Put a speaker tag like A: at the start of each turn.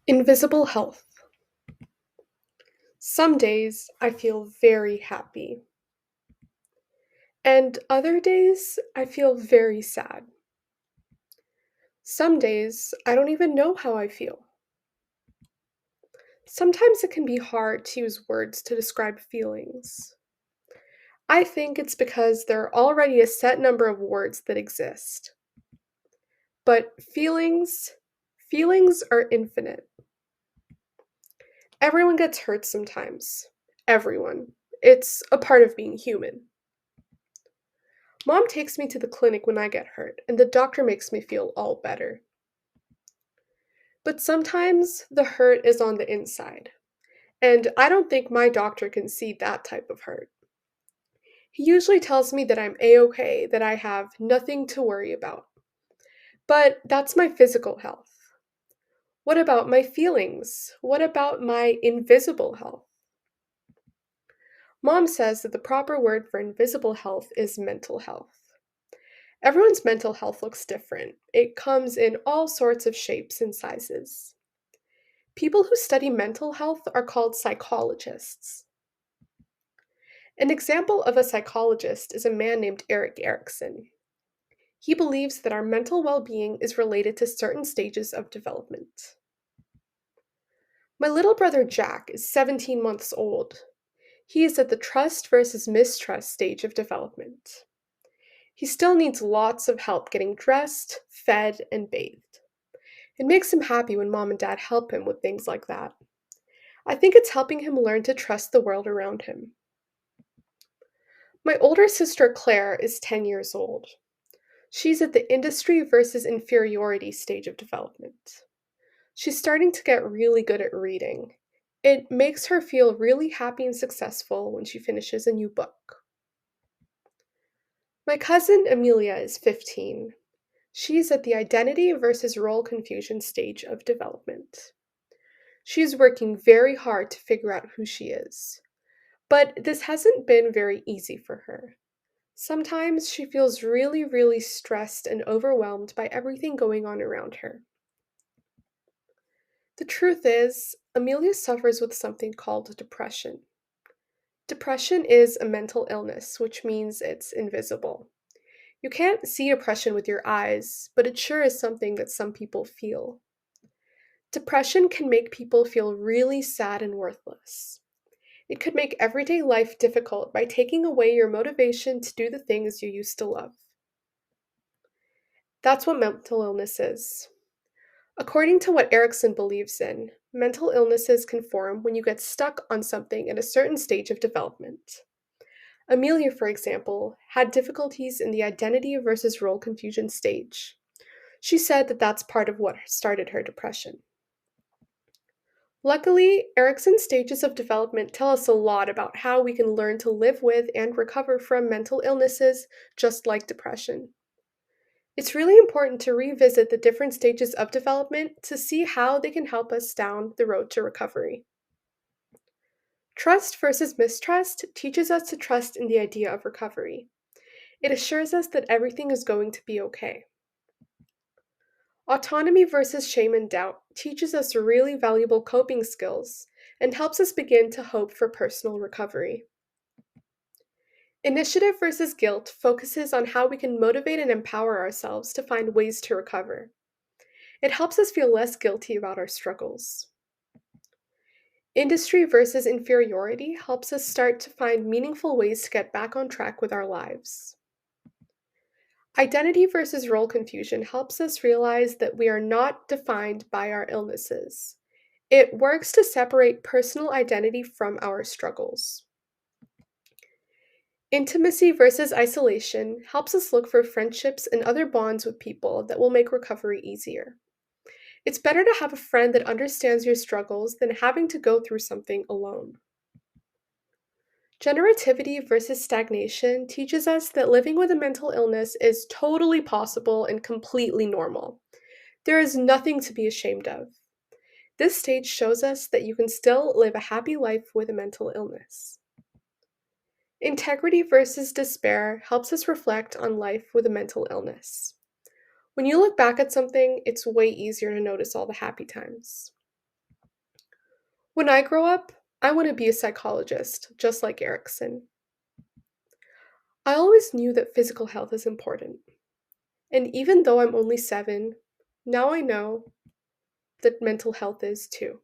A: Invisible health. Some days I feel very happy, and other days I feel very sad. Some days I don't even know how I feel. Sometimes it can be hard to use words to describe feelings. I think it's because there are already a set number of words that exist. But feelings are infinite. Everyone gets hurt sometimes. Everyone. It's a part of being human. Mom takes me to the clinic when I get hurt, and the doctor makes me feel all better. But sometimes the hurt is on the inside, and I don't think my doctor can see that type of hurt. He usually tells me that I'm A OK, that I have nothing to worry about. But that's my physical health. What about my feelings? What about my invisible health? Mom says that the proper word for invisible health is mental health. Everyone's mental health looks different. It comes in all sorts of shapes and sizes. People who study mental health are called psychologists. An example of a psychologist is a man named Erikson. He believes that our mental well being is related to certain stages of development. My little brother Jack is 17 months old. He is at the trust versus mistrust stage of development. He still needs lots of help getting dressed, fed, and bathed. It makes him happy when mom and dad help him with things like that. I think it's helping him learn to trust the world around him. My older sister Claire is 10 years old. She's at the industry versus inferiority stage of development. She's starting to get really good at reading. It makes her feel really happy and successful when she finishes a new book. My cousin Amelia is 15. She's at the identity versus role confusion stage of development. She's working very hard to figure out who she is. But this hasn't been very easy for her. Sometimes she feels really stressed and overwhelmed by everything going on around her. The truth is, Amelia suffers with something called depression. Depression is a mental illness, which means it's invisible. You can't see depression with your eyes, but it sure is something that some people feel. Depression can make people feel really sad and worthless. It could make everyday life difficult by taking away your motivation to do the things you used to love. That's what mental illness is. According to what Erikson believes in, mental illnesses can form when you get stuck on something at a certain stage of development. Amelia, for example, had difficulties in the identity versus role confusion stage. She said that that's part of what started her depression. Luckily, Erikson's stages of development tell us a lot about how we can learn to live with and recover from mental illnesses just like depression. It's really important to revisit the different stages of development to see how they can help us down the road to recovery. Trust versus mistrust teaches us to trust in the idea of recovery. It assures us that everything is going to be okay. Autonomy versus shame and doubt teaches us really valuable coping skills and helps us begin to hope for personal recovery. Initiative versus guilt focuses on how we can motivate and empower ourselves to find ways to recover. It helps us feel less guilty about our struggles. Industry versus inferiority helps us start to find meaningful ways to get back on track with our lives. Identity versus role confusion helps us realize that we are not defined by our illnesses. It works to separate personal identity from our struggles. Intimacy versus isolation helps us look for friendships and other bonds with people that will make recovery easier. It's better to have a friend that understands your struggles than having to go through something alone. Generativity versus stagnation teaches us that living with a mental illness is totally possible and completely normal. There is nothing to be ashamed of. This stage shows us that you can still live a happy life with a mental illness. Integrity versus despair helps us reflect on life with a mental illness. When you look back at something, it's way easier to notice all the happy times. When I grow up, I want to be a psychologist, just like Erikson. I always knew that physical health is important. And even though I'm only 7, now I know that mental health is too.